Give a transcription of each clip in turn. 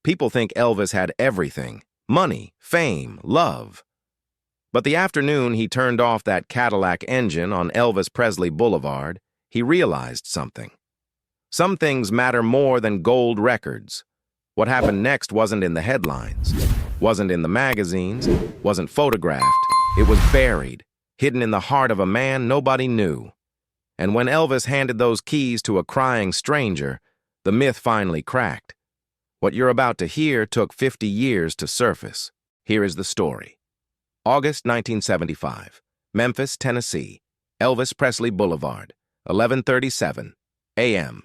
People think Elvis had everything: money, fame, love. But the afternoon he turned off that Cadillac engine on Elvis Presley Boulevard, he realized something. Some things matter more than gold records. What happened next wasn't in the headlines, wasn't in the magazines, wasn't photographed. It was buried, hidden in the heart of a man nobody knew. And when Elvis handed those keys to a crying stranger, the myth finally cracked. What you're about to hear took 50 years to surface. Here is the story. August 1975, Memphis, Tennessee, Elvis Presley Boulevard, 11:37 a.m.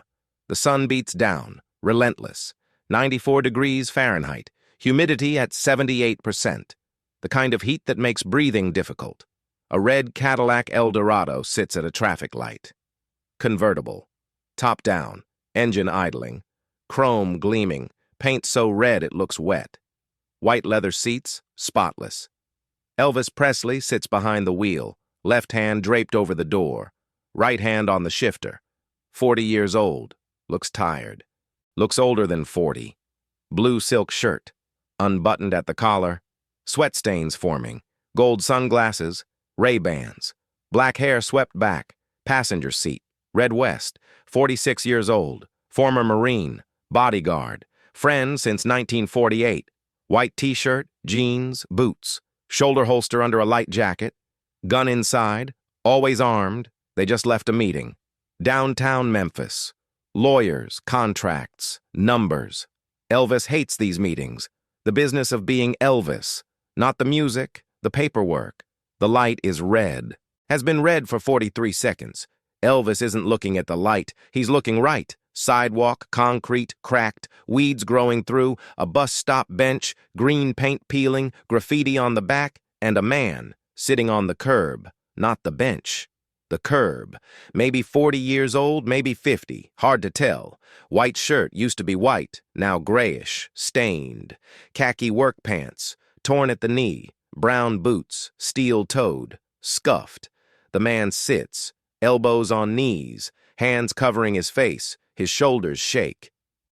The sun beats down, relentless, 94 degrees Fahrenheit, humidity at 78%, the kind of heat that makes breathing difficult. A red Cadillac Eldorado sits at a traffic light. Convertible, top down, engine idling, chrome gleaming, paint so red it looks wet. White leather seats, spotless. Elvis Presley sits behind the wheel, left hand draped over the door, right hand on the shifter. 40 years old, looks tired, looks older than 40. Blue silk shirt, unbuttoned at the collar, sweat stains forming, gold sunglasses, Ray-Bans, black hair swept back, passenger seat, red vest, 46 years old, former Marine, bodyguard, friend since 1948, white t-shirt, jeans, boots, shoulder holster under a light jacket, gun inside, always armed, they just left a meeting. Downtown Memphis. Lawyers, contracts, numbers. Elvis hates these meetings. The business of being Elvis. Not the music, the paperwork. The light is red. Has been red for 43 seconds. Elvis isn't looking at the light. He's looking right. Sidewalk, concrete, cracked, weeds growing through, a bus stop bench, green paint peeling, graffiti on the back, and a man sitting on the curb, not the bench. The curb. Maybe 40 years old, maybe 50. Hard to tell. White shirt used to be white, now grayish, stained. Khaki work pants, torn at the knee. Brown boots, steel-toed, scuffed. The man sits, elbows on knees, hands covering his face. His shoulders shake.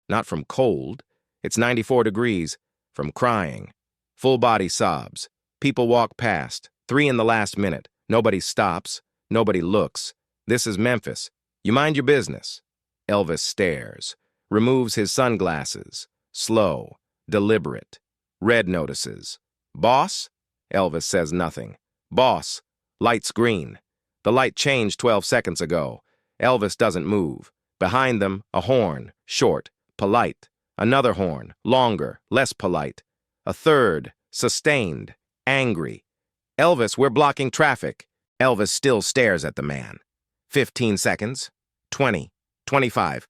Not from cold. It's 94 degrees. From crying. Full body sobs. People walk past. 3 in the last minute. Nobody stops. Nobody looks. This is Memphis. You mind your business. Elvis stares. Removes his sunglasses. Slow. Deliberate. Red notices. Boss? Elvis says nothing. Boss. Light's green. The light changed 12 seconds ago. Elvis doesn't move. Behind them, a horn. Short. Polite. Another horn. Longer. Less polite. A third. Sustained. Angry. Elvis, we're blocking traffic. Elvis still stares at the man. 15 seconds. 20. 25.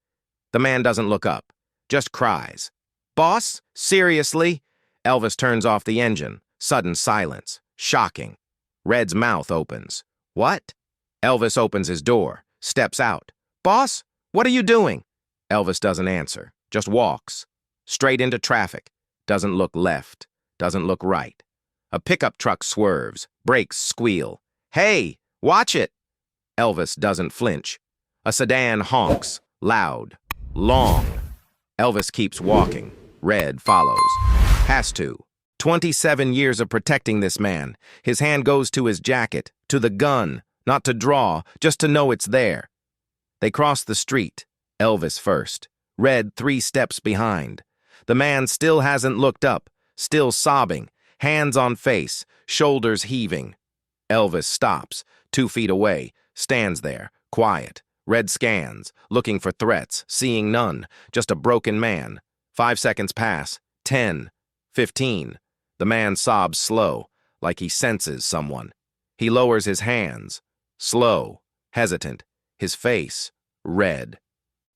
The man doesn't look up. Just cries. Boss? Seriously? Elvis turns off the engine. Sudden silence. Shocking. Red's mouth opens. What? Elvis opens his door. Steps out. Boss? What are you doing? Elvis doesn't answer. Just walks. Straight into traffic. Doesn't look left. Doesn't look right. A pickup truck swerves. Brakes squeal. Hey, watch it! Elvis doesn't flinch. A sedan honks. Loud. Long. Elvis keeps walking. Red follows. Has to. 27 years of protecting this man. His hand goes to his jacket, to the gun, not to draw, just to know it's there. They cross the street. Elvis first. Red 3 steps behind. The man still hasn't looked up, still sobbing, hands on face, shoulders heaving. Elvis stops, 2 feet away, stands there, quiet. Red scans, looking for threats, seeing none, just a broken man. 5 seconds pass, 10, 15. The man sobs slow, like he senses someone. He lowers his hands, slow, hesitant, his face, red.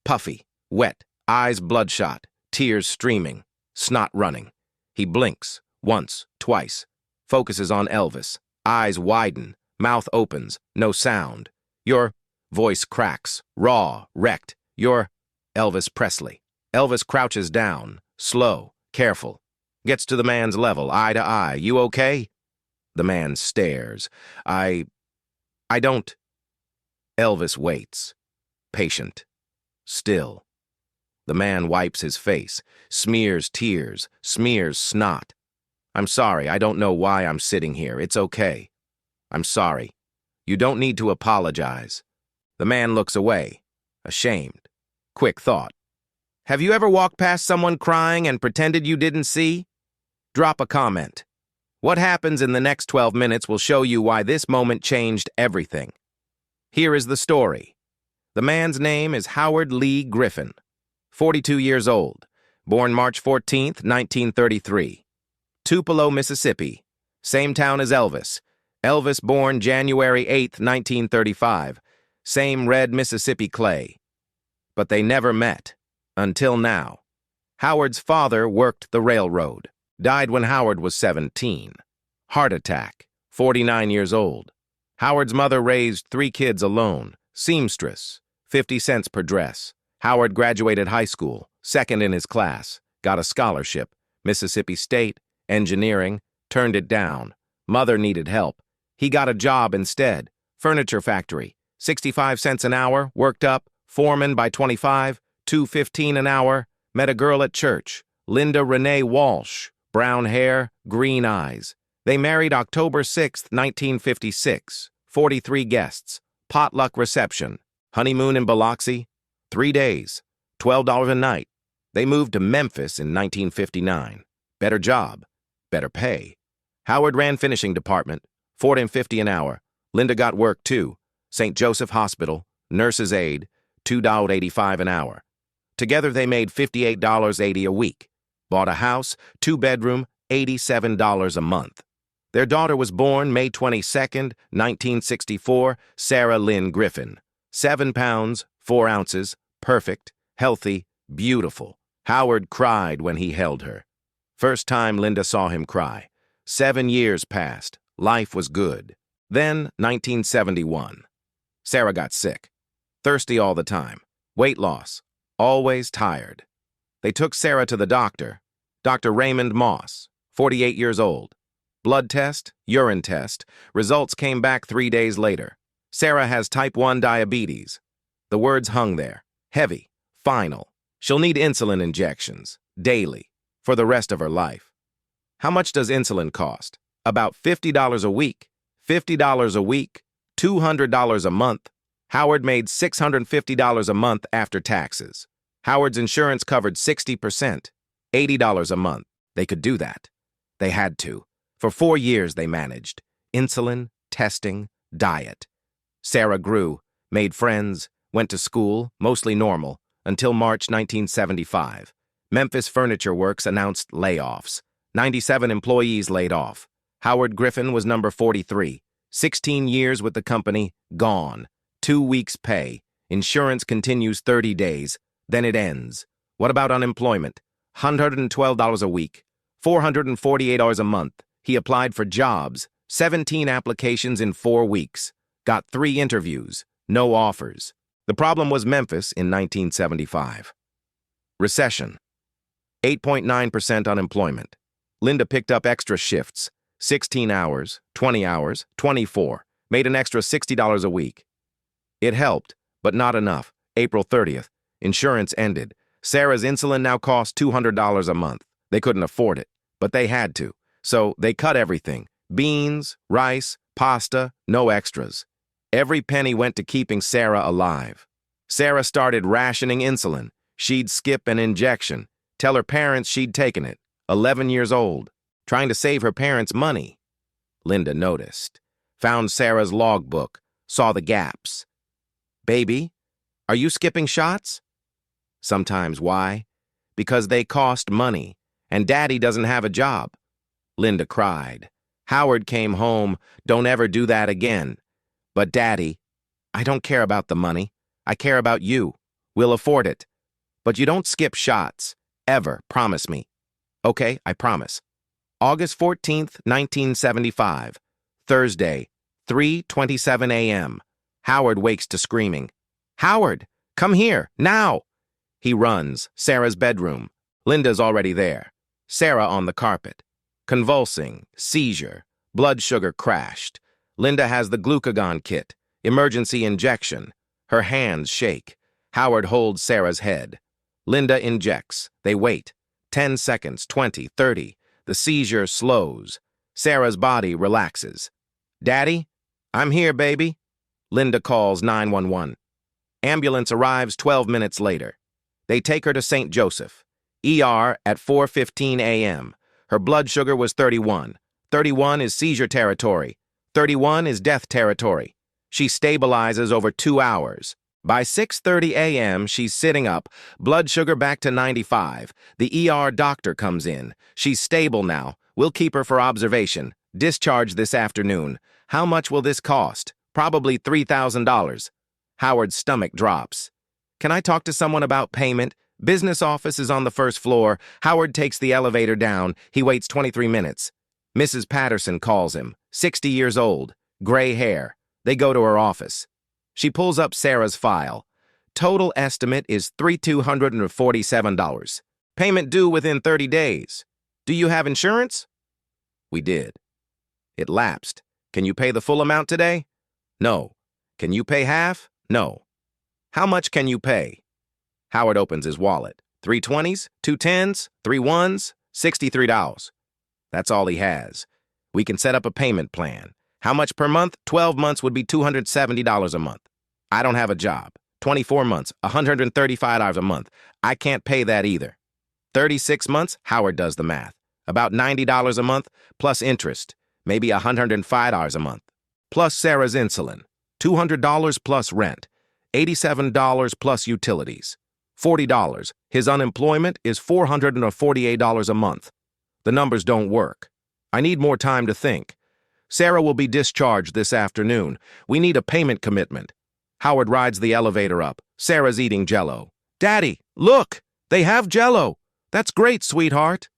Puffy, wet, eyes bloodshot, tears streaming, snot running. He blinks, once, twice, focuses on Elvis. Eyes widen, mouth opens, no sound. Your voice cracks, raw, wrecked. You're Elvis Presley. Elvis crouches down, slow, careful. Gets to the man's level, eye to eye. You okay? The man stares. I don't. Elvis waits. Patient. Still. The man wipes his face, smears tears, smears snot. I'm sorry, I don't know why I'm sitting here. It's okay. I'm sorry. You don't need to apologize. The man looks away, ashamed. Quick thought. Have you ever walked past someone crying and pretended you didn't see? Drop a comment. What happens in the next 12 minutes will show you why this moment changed everything. Here is the story. The man's name is Howard Lee Griffin, 42 years old, born March 14, 1933. Tupelo, Mississippi, same town as Elvis. Elvis born January 8, 1935, same red Mississippi clay. But they never met, until now. Howard's father worked the railroad, died when Howard was 17. Heart attack, 49 years old. Howard's mother raised 3 kids alone, seamstress, 50 cents per dress. Howard graduated high school, second in his class, got a scholarship, Mississippi State, engineering, turned it down. Mother needed help. He got a job instead, furniture factory, 65 cents an hour, worked up, foreman by 25, $2.15 an hour, met a girl at church, Linda Renee Walsh, brown hair, green eyes. They married October 6, 1956, 43 guests, potluck reception, honeymoon in Biloxi, 3 days, $12 a night. They moved to Memphis in 1959. Better job, better pay. Howard ran finishing department, $14.50 an hour. Linda got work too, St. Joseph Hospital, nurse's aide, $2.85 an hour. Together they made $58.80 a week. Bought a house, 2-bedroom, $87 a month. Their daughter was born May 22, 1964, Sarah Lynn Griffin. 7 pounds, 4 ounces, perfect, healthy, beautiful. Howard cried when he held her. First time Linda saw him cry. 7 years passed. Life was good. Then, 1971. Sarah got sick. Thirsty all the time. Weight loss. Always tired. They took Sarah to the doctor. Dr. Raymond Moss, 48 years old. Blood test, urine test. Results came back 3 days later. Sarah has type 1 diabetes. The words hung there. Heavy. Final. She'll need insulin injections. Daily. For the rest of her life. How much does insulin cost? About $50 a week. $50 a week. $200 a month. Howard made $650 a month after taxes. Howard's insurance covered 60%. $80 a month. They could do that. They had to. For 4 years they managed. Insulin, testing, diet. Sarah grew, made friends, went to school, mostly normal, until March 1975. Memphis Furniture Works announced layoffs. 97 employees laid off. Howard Griffin was number 43. 16 years with the company, gone. 2 weeks' pay. Insurance continues 30 days. Then it ends. What about unemployment? $112 a week. $448 a month. He applied for jobs. 17 applications in 4 weeks. Got 3 interviews. No offers. The problem was Memphis in 1975. Recession. 8.9% unemployment. Linda picked up extra shifts. 16 hours, 20 hours, 24. Made an extra $60 a week. It helped, but not enough. April 30th. Insurance ended. Sarah's insulin now cost $200 a month. They couldn't afford it, but they had to. So they cut everything. Beans, rice, pasta, no extras. Every penny went to keeping Sarah alive. Sarah started rationing insulin. She'd skip an injection. Tell her parents she'd taken it. 11 years old. Trying to save her parents money. Linda noticed. Found Sarah's logbook. Saw the gaps. Baby, are you skipping shots? Sometimes. Why? Because they cost money, and Daddy doesn't have a job. Linda cried. Howard came home. Don't ever do that again. But Daddy, I don't care about the money. I care about you. We'll afford it. But you don't skip shots. Ever. Promise me. Okay, I promise. August 14th, 1975. Thursday, 3:27 a.m. Howard wakes to screaming. Howard, come here, now! He runs. Sarah's bedroom. Linda's already there. Sarah on the carpet. Convulsing. Seizure. Blood sugar crashed. Linda has the glucagon kit. Emergency injection. Her hands shake. Howard holds Sarah's head. Linda injects. They wait. 10 seconds, 20, 30. The seizure slows. Sarah's body relaxes. Daddy? I'm here, baby. Linda calls 911. Ambulance arrives 12 minutes later. They take her to St. Joseph. ER at 4:15 a.m. Her blood sugar was 31. 31 is seizure territory. 31 is death territory. She stabilizes over 2 hours. By 6:30 a.m., she's sitting up, blood sugar back to 95. The ER doctor comes in. She's stable now. We'll keep her for observation. Discharge this afternoon. How much will this cost? Probably $3,000. Howard's stomach drops. Can I talk to someone about payment? Business office is on the first floor. Howard takes the elevator down. He waits 23 minutes. Mrs. Patterson calls him. 60 years old. Gray hair. They go to her office. She pulls up Sarah's file. Total estimate is $3,247. Payment due within 30 days. Do you have insurance? We did. It lapsed. Can you pay the full amount today? No. Can you pay half? No. How much can you pay? Howard opens his wallet. 3 20s, 2 10s, 3 1s, $63. That's all he has. We can set up a payment plan. How much per month? 12 months would be $270 a month. I don't have a job. 24 months, $135 a month. I can't pay that either. 36 months, Howard does the math. About $90 a month, plus interest. Maybe $105 a month. Plus Sarah's insulin. $200 plus rent. $87 plus utilities. $40. His unemployment is $448 a month. The numbers don't work. I need more time to think. Sarah will be discharged this afternoon. We need a payment commitment. Howard rides the elevator up. Sarah's eating Jell-O. Daddy, look! They have Jell-O! That's great, sweetheart.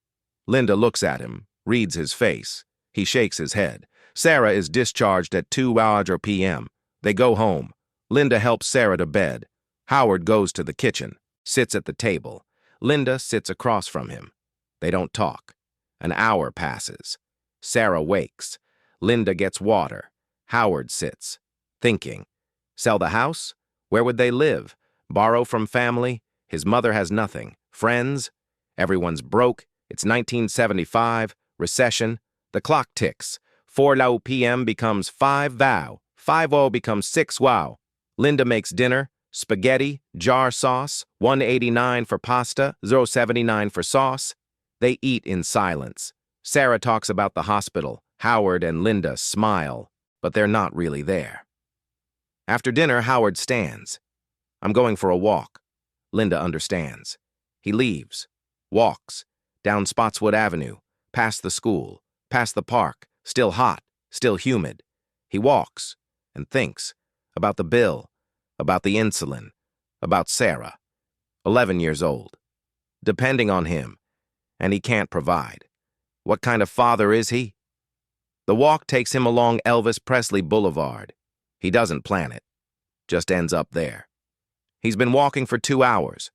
Linda looks at him, reads his face. He shakes his head. Sarah is discharged at 2 p.m. They go home. Linda helps Sarah to bed. Howard goes to the kitchen, sits at the table. Linda sits across from him. They don't talk. An hour passes. Sarah wakes. Linda gets water. Howard sits, thinking. Sell the house? Where would they live? Borrow from family? His mother has nothing. Friends? Everyone's broke. It's 1975. Recession. The clock ticks. 4 p.m. becomes 5 thou. 5 becomes 6 wow. Linda makes dinner. Spaghetti, jar sauce, $1.89 for pasta, $0.79 for sauce. They eat in silence. Sarah talks about the hospital. Howard and Linda smile, but they're not really there. After dinner, Howard stands. I'm going for a walk. Linda understands. He leaves, walks, down Spotswood Avenue, past the school, past the park, still hot, still humid. He walks and thinks about the bill, about the insulin, about Sarah, 11 years old, depending on him, and he can't provide. What kind of father is he? The walk takes him along Elvis Presley Boulevard. He doesn't plan it, just ends up there. He's been walking for 2 hours,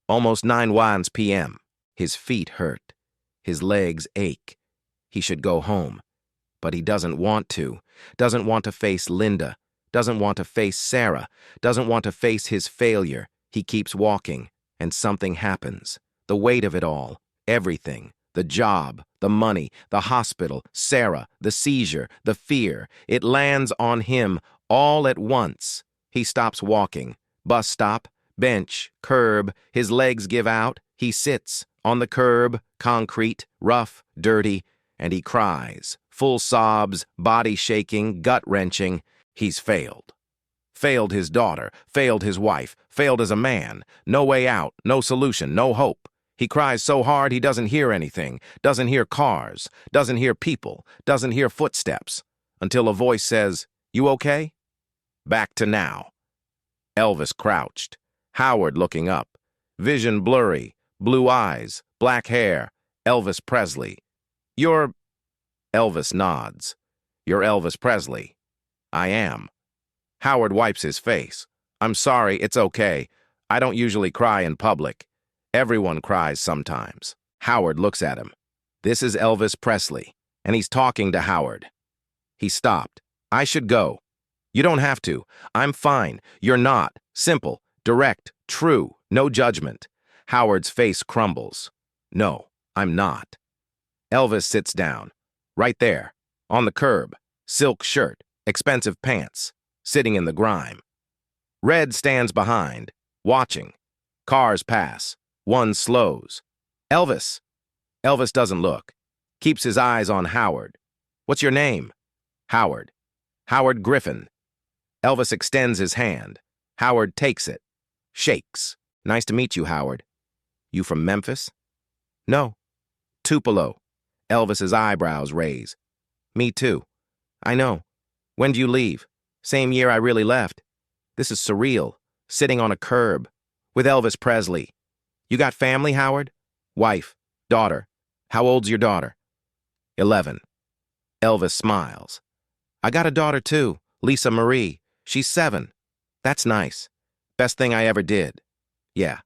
almost 9 p.m. His feet hurt. His legs ache. He should go home. But he doesn't want to face Linda, doesn't want to face Sarah, doesn't want to face his failure. He keeps walking, and something happens. The weight of it all, everything, the job, the money, the hospital, Sarah, the seizure, the fear, it lands on him all at once. He stops walking. Bus stop, bench, curb, his legs give out. He sits on the curb, concrete, rough, dirty, and he cries. Full sobs, body shaking, gut-wrenching. He's failed. Failed his daughter, failed his wife, failed as a man. No way out, no solution, no hope. He cries so hard he doesn't hear anything, doesn't hear cars, doesn't hear people, doesn't hear footsteps, until a voice says, "You okay?" Back to now. Elvis crouched. Howard looking up. Vision blurry, blue eyes, black hair. Elvis Presley. You're... Elvis nods. You're Elvis Presley. I am. Howard wipes his face. I'm sorry, it's okay. I don't usually cry in public. Everyone cries sometimes. Howard looks at him. This is Elvis Presley, and he's talking to Howard. He stopped. I should go. You don't have to. I'm fine. You're not. Simple, direct, true, no judgment. Howard's face crumbles. No, I'm not. Elvis sits down. Right there. On the curb. Silk shirt. Expensive pants. Sitting in the grime. Red stands behind. Watching. Cars pass. One slows. Elvis. Elvis doesn't look. Keeps his eyes on Howard. What's your name? Howard. Howard Griffin. Elvis extends his hand. Howard takes it. Shakes. Nice to meet you, Howard. You from Memphis? No. Tupelo. Elvis's eyebrows raise. Me too. I know. When do you leave? Same year I really left. This is surreal. Sitting on a curb. With Elvis Presley. You got family, Howard? Wife. Daughter. How old's your daughter? 11. Elvis smiles. I got a daughter too, Lisa Marie. She's 7. That's nice. Best thing I ever did. Yeah.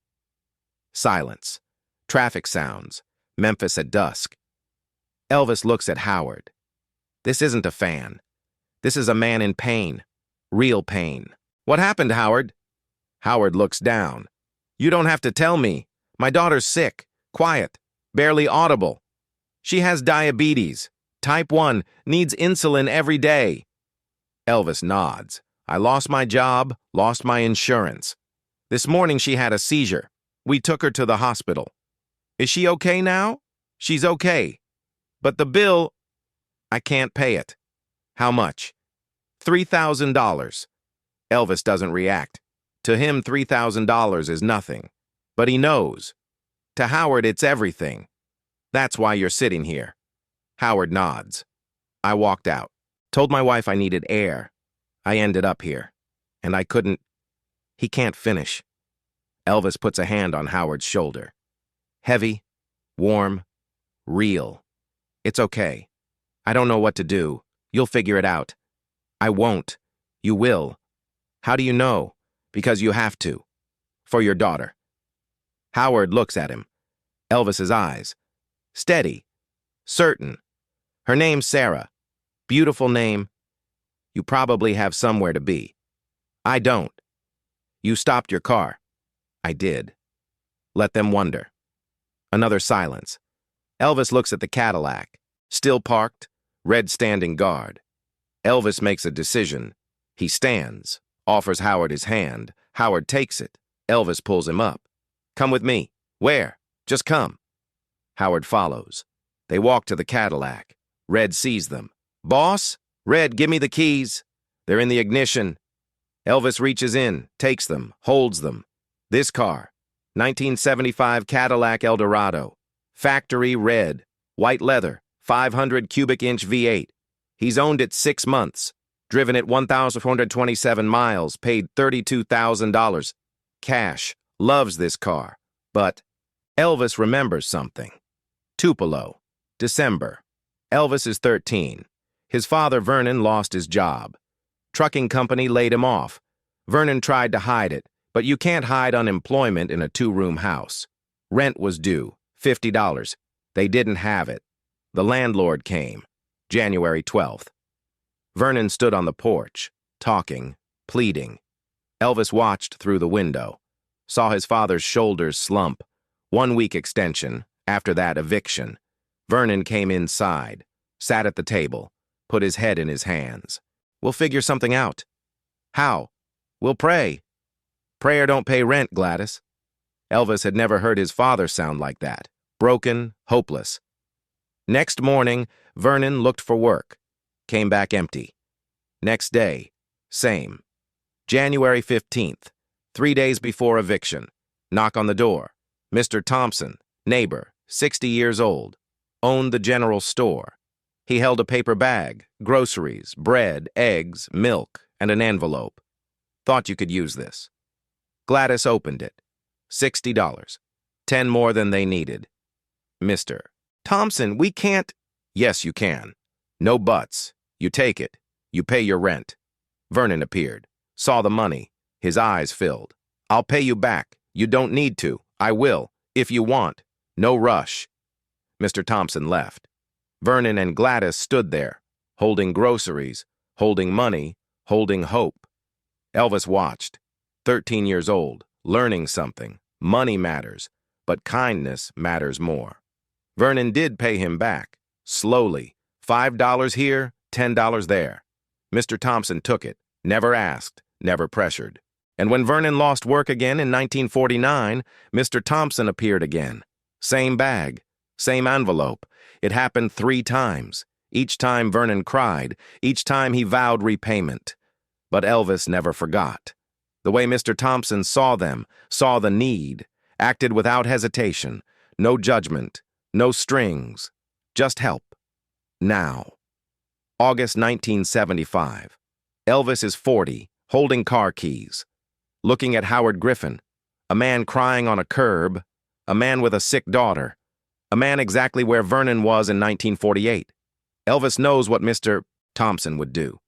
Silence. Traffic sounds. Memphis at dusk. Elvis looks at Howard. This isn't a fan. This is a man in pain. Real pain. What happened, Howard? Howard looks down. You don't have to tell me. My daughter's sick. Quiet. Barely audible. She has diabetes. Type 1. Needs insulin every day. Elvis nods. I lost my job, lost my insurance. This morning she had a seizure. We took her to the hospital. Is she okay now? She's okay. But the bill, I can't pay it. How much? $3,000. Elvis doesn't react. To him, $3,000 is nothing. But he knows. To Howard, it's everything. That's why you're sitting here. Howard nods. I walked out. Told my wife I needed air. I ended up here. And I couldn't. He can't finish. Elvis puts a hand on Howard's shoulder. Heavy, warm, real. It's okay. I don't know what to do. You'll figure it out. I won't. You will. How do you know? Because you have to. For your daughter. Howard looks at him. Elvis's eyes. Steady. Certain. Her name's Sarah. Beautiful name. You probably have somewhere to be. I don't. You stopped your car. I did. Let them wonder. Another silence. Elvis looks at the Cadillac. Still parked. Red standing guard. Elvis makes a decision. He stands. Offers Howard his hand. Howard takes it. Elvis pulls him up. Come with me. Where? Just come. Howard follows. They walk to the Cadillac. Red sees them. Boss? Red, give me the keys. They're in the ignition. Elvis reaches in, takes them, holds them. This car. 1975 Cadillac Eldorado. Factory red. White leather. 500 cubic inch V8. He's owned it 6 months. Driven it 1,427 miles. Paid $32,000. Cash. Loves this car. But Elvis remembers something. Tupelo. December. Elvis is 13. His father, Vernon, lost his job. Trucking company laid him off. Vernon tried to hide it, but you can't hide unemployment in a 2-room house. Rent was due, $50. They didn't have it. The landlord came, January 12th. Vernon stood on the porch, talking, pleading. Elvis watched through the window, saw his father's shoulders slump. 1-week extension, after that eviction. Vernon came inside, sat at the table, put his head in his hands. We'll figure something out. How? We'll pray. Prayer don't pay rent, Gladys. Elvis had never heard his father sound like that. Broken, hopeless. Next morning, Vernon looked for work. Came back empty. Next day, same. January 15th, 3 days before eviction. Knock on the door. Mr. Thompson, neighbor, 60 years old. Owned the general store. He held a paper bag, groceries, bread, eggs, milk, and an envelope. Thought you could use this. Gladys opened it. $60. 10 more than they needed. Mr. Thompson, we can't. Yes, you can. No buts. You take it. You pay your rent. Vernon appeared. Saw the money. His eyes filled. I'll pay you back. You don't need to. I will, if you want. No rush. Mr. Thompson left. Vernon and Gladys stood there, holding groceries, holding money, holding hope. Elvis watched. 13 years old, learning something. Money matters. but kindness matters more. Vernon did pay him back, slowly, $5 here, $10 there. Mr. Thompson took it, never asked, never pressured. And when Vernon lost work again in 1949, Mr. Thompson appeared again. Same bag, same envelope. It happened 3 times. Each time Vernon cried, each time he vowed repayment. But Elvis never forgot. The way Mr. Thompson saw them, saw the need, acted without hesitation, no judgment, no strings, just help. Now. August 1975. Elvis is 40, holding car keys. Looking at Howard Griffin, a man crying on a curb, a man with a sick daughter, a man exactly where Vernon was in 1948. Elvis knows what Mr. Thompson would do.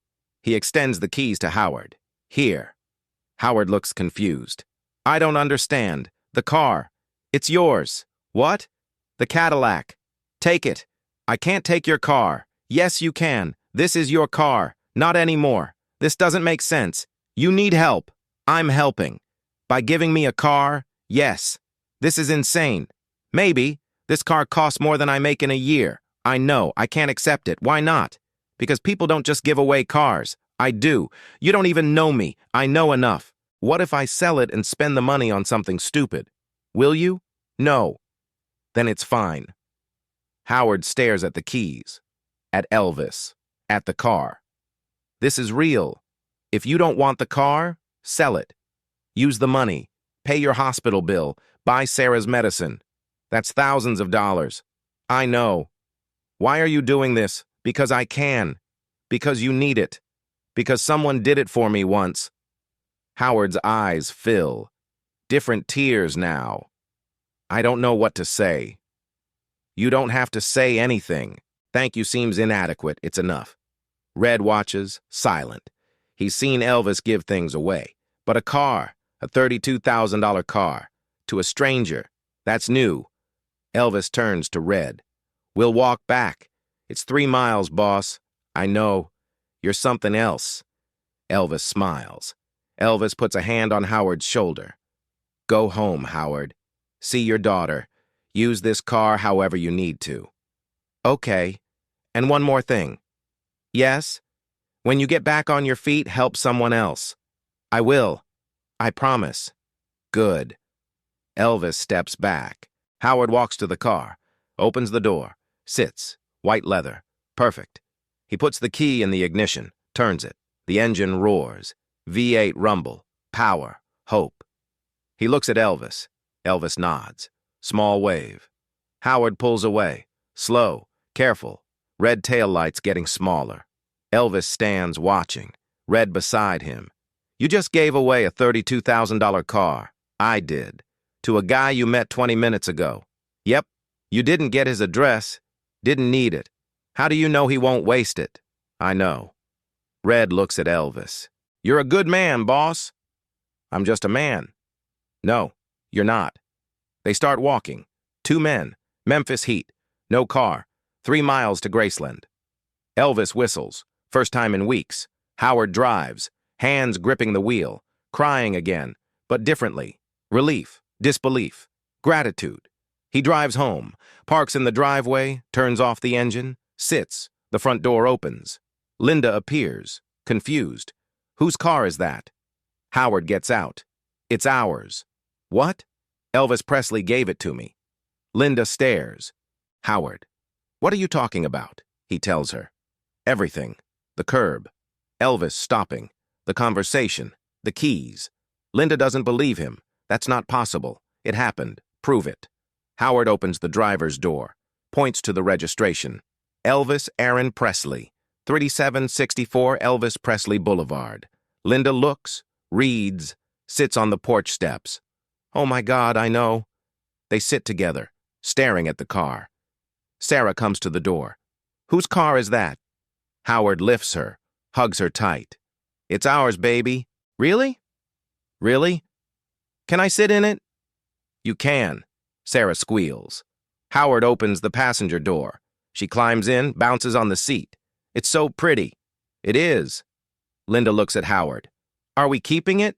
He extends the keys to Howard. Here. Howard looks confused. I don't understand. The car. It's yours. What? The Cadillac. Take it. I can't take your car. Yes, you can. This is your car. Not anymore. This doesn't make sense. You need help. I'm helping. By giving me a car? Yes. This is insane. Maybe. This car costs more than I make in a year. I know. I can't accept it. Why not? Because people don't just give away cars. I do. You don't even know me. I know enough. What if I sell it and spend the money on something stupid? Will you? No. Then it's fine. Howard stares at the keys, at Elvis, at the car. This is real. If you don't want the car, sell it. Use the money. Pay your hospital bill. Buy Sarah's medicine. That's thousands of dollars. I know. Why are you doing this? Because I can. Because you need it. Because someone did it for me once. Howard's eyes fill. Different tears now. I don't know what to say. You don't have to say anything. Thank you seems inadequate. It's enough. Red watches, silent. He's seen Elvis give things away. But a car, a $32,000 car, to a stranger, that's new. Elvis turns to Red. We'll walk back. It's 3 miles, boss. I know. You're something else. Elvis smiles. Elvis puts a hand on Howard's shoulder. Go home, Howard. See your daughter. Use this car however you need to. Okay. And one more thing. Yes? When you get back on your feet, help someone else. I will. I promise. Good. Elvis steps back. Howard walks to the car, opens the door, sits, white leather. Perfect. He puts the key in the ignition, turns it. The engine roars. V8 rumble. Power. Hope. He looks at Elvis. Elvis nods. Small wave. Howard pulls away. Slow. Careful. Red taillights getting smaller. Elvis stands watching. Red beside him. You just gave away a $32,000 car. I did. To a guy you met 20 minutes ago. Yep. You didn't get his address. Didn't need it. How do you know he won't waste it? I know. Red looks at Elvis. You're a good man, boss. I'm just a man. No, you're not. They start walking. 2 men. Memphis heat. No car. 3 miles to Graceland. Elvis whistles. First time in weeks. Howard drives. Hands gripping the wheel. Crying again, but differently. Relief. Disbelief. Gratitude. He drives home. Parks in the driveway. Turns off the engine. Sits. The front door opens. Linda appears. Confused. Whose car is that? Howard gets out. It's ours. What? Elvis Presley gave it to me. Linda stares. Howard. What are you talking about? He tells her. Everything. The curb. Elvis stopping. The conversation. The keys. Linda doesn't believe him. That's not possible. It happened. Prove it. Howard opens the driver's door. Points to the registration. Elvis Aaron Presley. 3764 Elvis Presley Boulevard. Linda looks, reads, sits on the porch steps. Oh my God, I know. They sit together, staring at the car. Sarah comes to the door. Whose car is that? Howard lifts her, hugs her tight. It's ours, baby. Really? Really? Can I sit in it? You can. Sarah squeals. Howard opens the passenger door. She climbs in, bounces on the seat. It's so pretty. It is. Linda looks at Howard. Are we keeping it?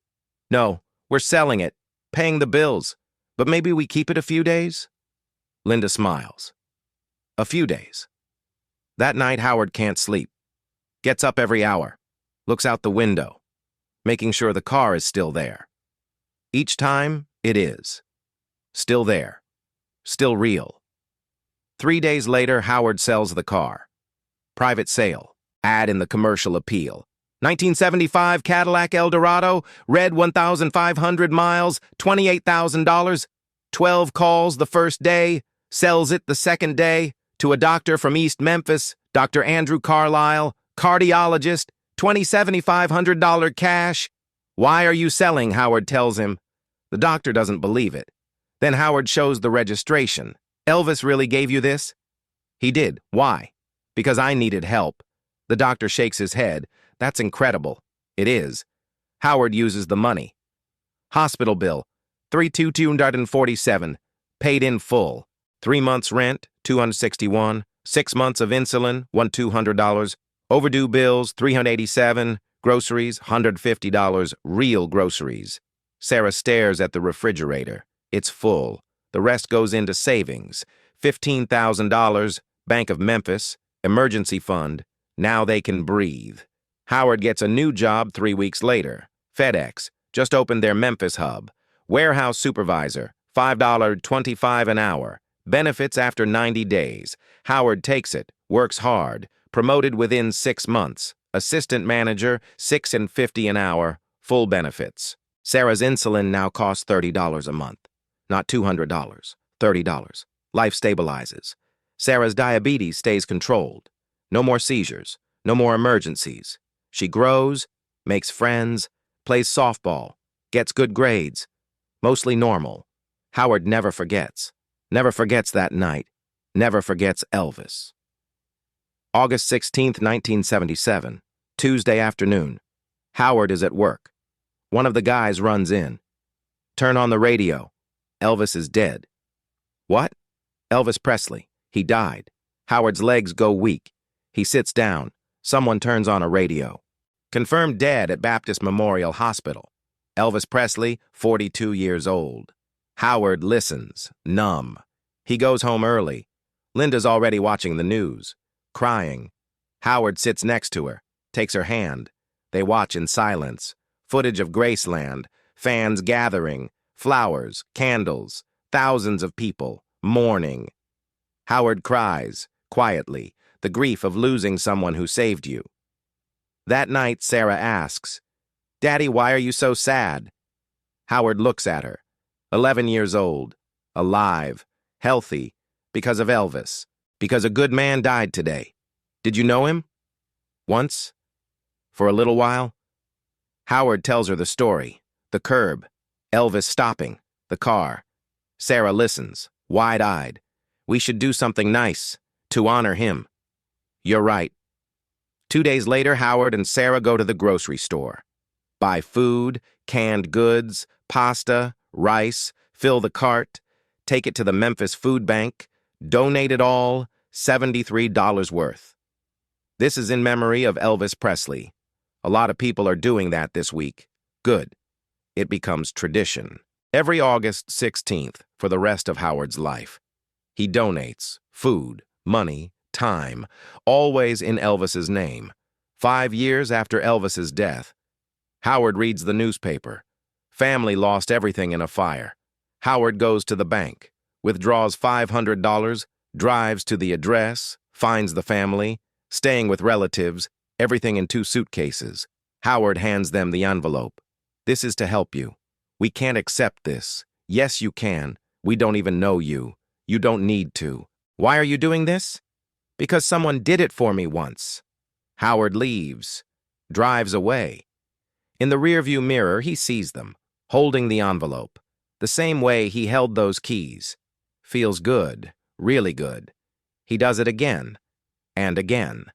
No, we're selling it. Paying the bills. But maybe we keep it a few days? Linda smiles. A few days. That night, Howard can't sleep. Gets up every hour. Looks out the window, making sure the car is still there. Each time, it is. Still there. Still real. 3 days later, Howard sells the car. Private sale. Ad in the commercial appeal. 1975 Cadillac Eldorado, red 1,500 miles, $28,000. 12 calls the first day, sells it the second day to a doctor from East Memphis, Dr. Andrew Carlisle, cardiologist, $2,750 cash. Why are you selling? Howard tells him. The doctor doesn't believe it. Then Howard shows the registration. Elvis really gave you this? He did. Why? Because I needed help. The doctor shakes his head. That's incredible. It is. Howard uses the money. Hospital bill, $3,247, paid in full. 3 months rent, $261. 6 months of insulin, $200. Overdue bills, $387. Groceries, $150, real groceries. Sarah stares at the refrigerator. It's full. The rest goes into savings. $15,000, Bank of Memphis, emergency fund. Now they can breathe. Howard gets a new job 3 weeks later. FedEx, just opened their Memphis hub. Warehouse supervisor, $5.25 an hour. Benefits after 90 days. Howard takes it, works hard, promoted within 6 months. Assistant manager, $6.50 an hour, full benefits. Sarah's insulin now costs $30 a month. Not $200, $30. Life stabilizes. Sarah's diabetes stays controlled. No more seizures, no more emergencies. She grows, makes friends, plays softball, gets good grades. Mostly normal. Howard never forgets. Never forgets that night. Never forgets Elvis. August 16th, 1977. Tuesday afternoon. Howard is at work. One of the guys runs in. Turn on the radio. Elvis is dead. What? Elvis Presley. He died. Howard's legs go weak. He sits down. Someone turns on a radio. Confirmed dead at Baptist Memorial Hospital. Elvis Presley, 42 years old. Howard listens, numb. He goes home early. Linda's already watching the news, crying. Howard sits next to her, takes her hand. They watch in silence. Footage of Graceland, fans gathering, flowers, candles, thousands of people, mourning. Howard cries, quietly, the grief of losing someone who saved you. That night, Sarah asks, "Daddy, why are you so sad?" Howard looks at her. 11 years old, alive, healthy, because of Elvis, because a good man died today. Did you know him? Once? For a little while? Howard tells her the story. The curb, Elvis stopping, the car. Sarah listens, wide-eyed. We should do something nice, to honor him. You're right. 2 days later, Howard and Sarah go to the grocery store. Buy food, canned goods, pasta, rice, fill the cart, take it to the Memphis Food Bank, donate it all, $73 worth. This is in memory of Elvis Presley. A lot of people are doing that this week. Good. It becomes tradition. Every August 16th for the rest of Howard's life. He donates food, money, time, always in Elvis's name. 5 years after Elvis's death, Howard reads the newspaper. Family lost everything in a fire. Howard goes to the bank, withdraws $500, drives to the address, finds the family, staying with relatives, everything in 2 suitcases. Howard hands them the envelope. This is to help you. We can't accept this. Yes, you can. We don't even know you. You don't need to. Why are you doing this? Because someone did it for me once. Howard leaves, drives away. In the rearview mirror, he sees them, holding the envelope, the same way he held those keys. Feels good, really good. He does it again, and again.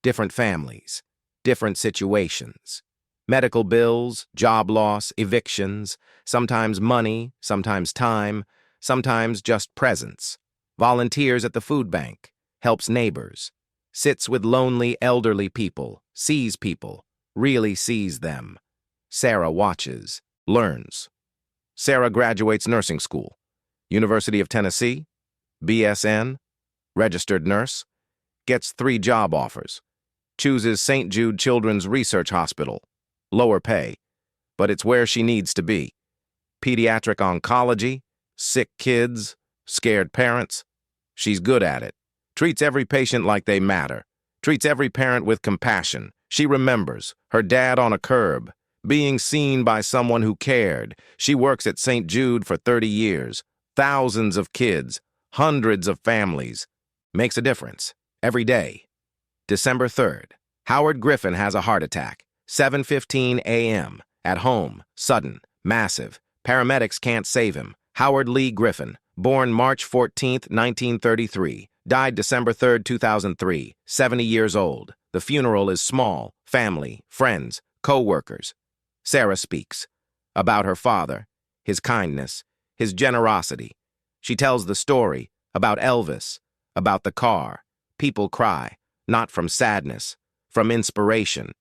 Different families, different situations. Medical bills, job loss, evictions, sometimes money, sometimes time, sometimes just presence. Volunteers at the food bank, helps neighbors, sits with lonely elderly people, sees people, really sees them. Sarah watches, learns. Sarah graduates nursing school, University of Tennessee, BSN, registered nurse, gets 3 job offers, chooses St. Jude Children's Research Hospital, lower pay, but it's where she needs to be. Pediatric oncology, sick kids, scared parents. She's good at it. Treats every patient like they matter. Treats every parent with compassion. She remembers her dad on a curb, being seen by someone who cared. She works at St. Jude for 30 years. Thousands of kids, hundreds of families. Makes a difference. Every day. December 3rd. Howard Griffin has a heart attack. 7:15 a.m. At home. Sudden. Massive. Paramedics can't save him. Howard Lee Griffin. Born March 14, 1933. Died December 3, 2003. 70 years old. The funeral is small. Family, friends, co-workers. Sarah speaks. About her father. His kindness. His generosity. She tells the story. About Elvis. About the car. People cry. Not from sadness. From inspiration.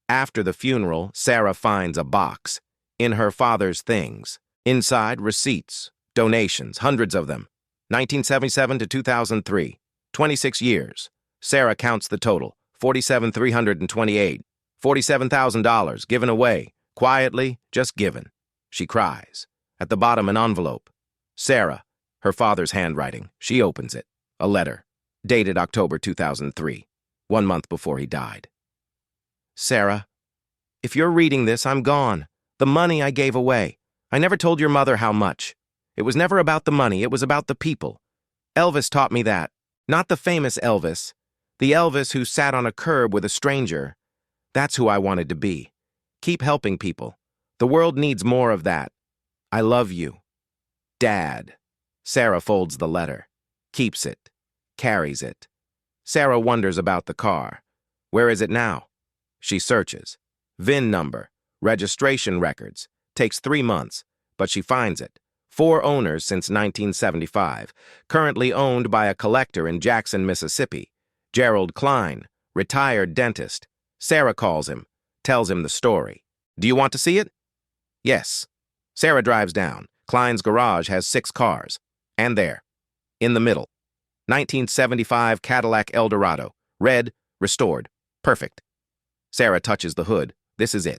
After the funeral, Sarah finds a box. In her father's things. Inside, receipts. Donations, hundreds of them. 1977 to 2003. 26 years. Sarah counts the total. $47,328. $47,000 given away. Quietly, just given. She cries. At the bottom, an envelope. Sarah, her father's handwriting. She opens it. A letter. Dated October 2003. 1 month before he died. Sarah, if you're reading this, I'm gone. The money I gave away. I never told your mother how much. It was never about the money, it was about the people. Elvis taught me that. Not the famous Elvis. The Elvis who sat on a curb with a stranger. That's who I wanted to be. Keep helping people. The world needs more of that. I love you. Dad. Sarah folds the letter. Keeps it. Carries it. Sarah wonders about the car. Where is it now? She searches. VIN number. Registration records. Takes 3 months, but she finds it. 4 owners since 1975. Currently owned by a collector in Jackson, Mississippi. Gerald Klein, retired dentist. Sarah calls him, tells him the story. Do you want to see it? Yes. Sarah drives down. Klein's garage has 6 cars. And there, in the middle, 1975 Cadillac Eldorado. Red, restored. Perfect. Sarah touches the hood. This is it.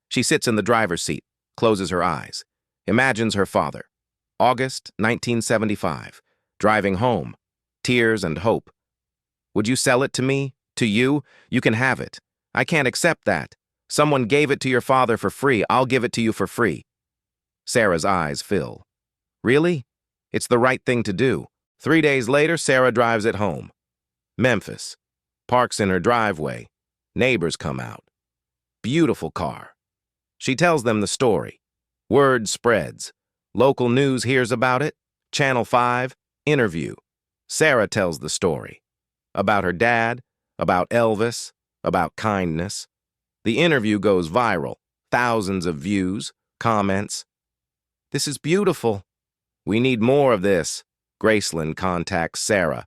She sits in the driver's seat, closes her eyes, imagines her father. August 1975. Driving home. Tears and hope. Would you sell it to me? To you? You can have it. I can't accept that. Someone gave it to your father for free. I'll give it to you for free. Sarah's eyes fill. Really? It's the right thing to do. 3 days later, Sarah drives it home. Memphis. Parks in her driveway. Neighbors come out. Beautiful car. She tells them the story. Word spreads. Local news hears about it. Channel 5, interview. Sarah tells the story. About her dad, about Elvis, about kindness. The interview goes viral. Thousands of views, comments. This is beautiful. We need more of this. Graceland contacts Sarah.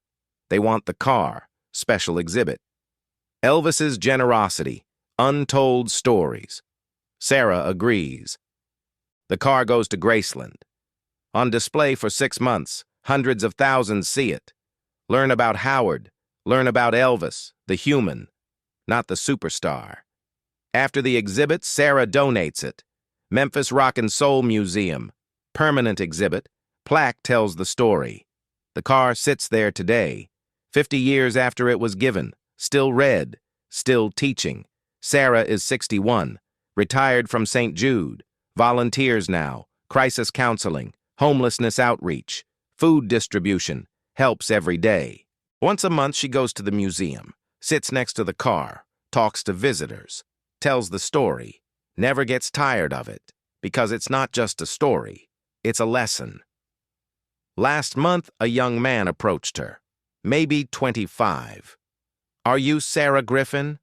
They want the car, special exhibit. Elvis's generosity, untold stories. Sarah agrees. The car goes to Graceland. On display for 6 months, hundreds of thousands see it. Learn about Howard. Learn about Elvis, the human, not the superstar. After the exhibit, Sarah donates it. Memphis Rock and Soul Museum. Permanent exhibit. Plaque tells the story. The car sits there today, 50 years after it was given, still red, still teaching. Sarah is 61, retired from St. Jude, volunteers now, crisis counseling, homelessness outreach, food distribution, helps every day. Once a month she goes to the museum, sits next to the car, talks to visitors, tells the story, never gets tired of it, because it's not just a story, it's a lesson. Last month, a young man approached her, maybe 25. Are you Sarah Griffin?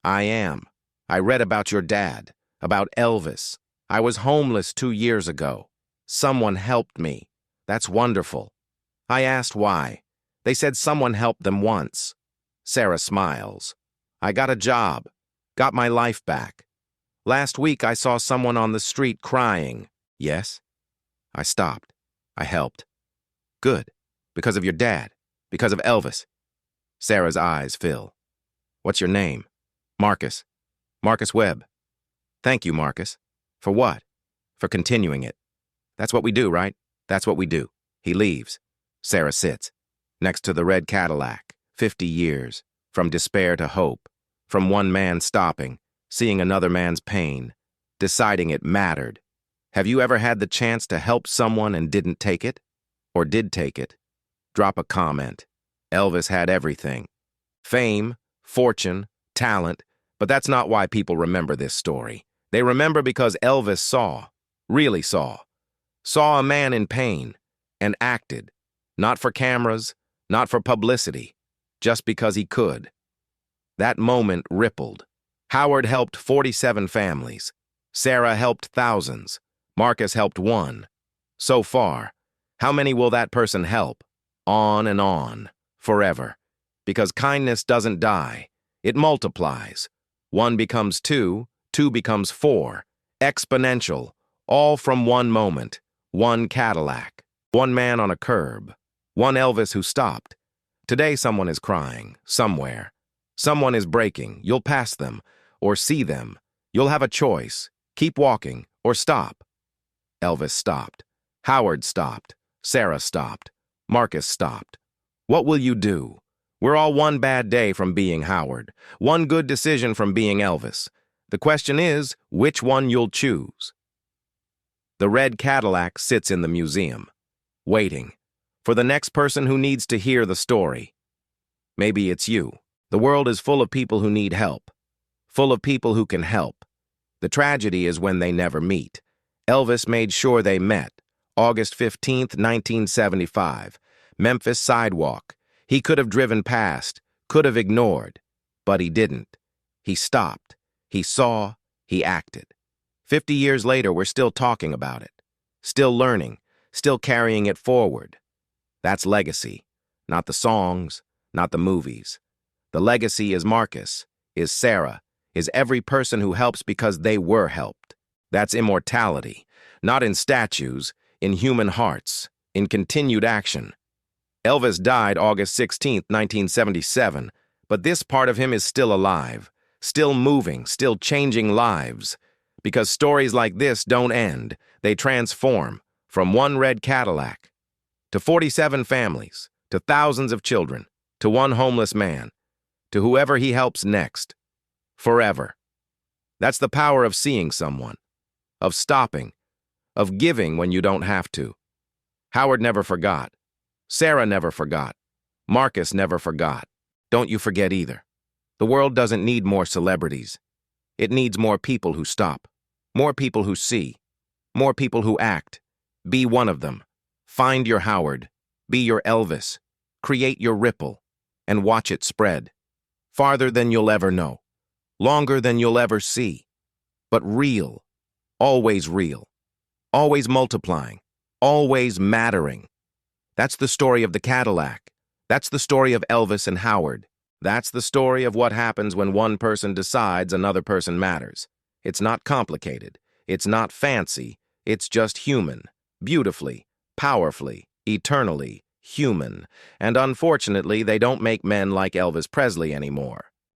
I am. I read about your dad, about Elvis. I was homeless 2 years ago. Someone helped me. That's wonderful. I asked why. They said someone helped them once. Sarah smiles. I got a job, got my life back. Last week I saw someone on the street crying. Yes? I stopped. I helped. Good. Because of your dad. Because of Elvis. Sarah's eyes fill. What's your name? Marcus. Marcus Webb. Thank you, Marcus. For what? For continuing it. That's what we do, right? That's what we do. He leaves. Sarah sits. Next to the red Cadillac. 50 years. From despair to hope. From one man stopping. Seeing another man's pain. Deciding it mattered. Have you ever had the chance to help someone and didn't take it? Or did take it? Drop a comment. Elvis had everything. Fame, fortune, talent, but that's not why people remember this story. They remember because Elvis saw, really saw a man in pain, and acted, not for cameras, not for publicity, just because he could. That moment rippled. Howard helped 47 families. Sarah helped thousands. Marcus helped one. So far, how many will that person help? On and on, forever. Because kindness doesn't die. It multiplies. 1 becomes 2, 2 becomes 4. Exponential, all from one moment. 1 Cadillac, 1 man on a curb, 1 Elvis who stopped. Today someone is crying, somewhere. Someone is breaking, you'll pass them, or see them. You'll have a choice, keep walking, or stop. Elvis stopped. Howard stopped. Sarah stopped. Marcus stopped. What will you do? We're all one bad day from being Howard, one good decision from being Elvis. The question is, which one you'll choose. The red Cadillac sits in the museum, waiting for the next person who needs to hear the story. Maybe it's you. The world is full of people who need help, full of people who can help. The tragedy is when they never meet. Elvis made sure they met. August 15th, 1975. Memphis sidewalk. He could have driven past, could have ignored, but he didn't. He stopped. He saw. He acted. 50 years later, we're still talking about it. Still learning. Still carrying it forward. That's legacy. Not the songs, not the movies. The legacy is Marcus, is Sarah, is every person who helps because they were helped. That's immortality. Not in statues, in human hearts, in continued action. Elvis died August 16, 1977, but this part of him is still alive, still moving, still changing lives. Because stories like this don't end, they transform from 1 red Cadillac to 47 families, to thousands of children, to 1 homeless man, to whoever he helps next, forever. That's the power of seeing someone, of stopping, of giving when you don't have to. Howard never forgot. Sarah never forgot. Marcus never forgot. Don't you forget either. The world doesn't need more celebrities. It needs more people who stop, more people who see, more people who act. Be one of them. Find your Howard. Be your Elvis. Create your ripple, and watch it spread. Farther than you'll ever know. Longer than you'll ever see. But real. Always real. Always multiplying. Always mattering. That's the story of the Cadillac. That's the story of Elvis and Howard. That's the story of what happens when one person decides another person matters. It's not complicated. It's not fancy. It's just human. Beautifully, powerfully, eternally human. And unfortunately, they don't make men like Elvis Presley anymore.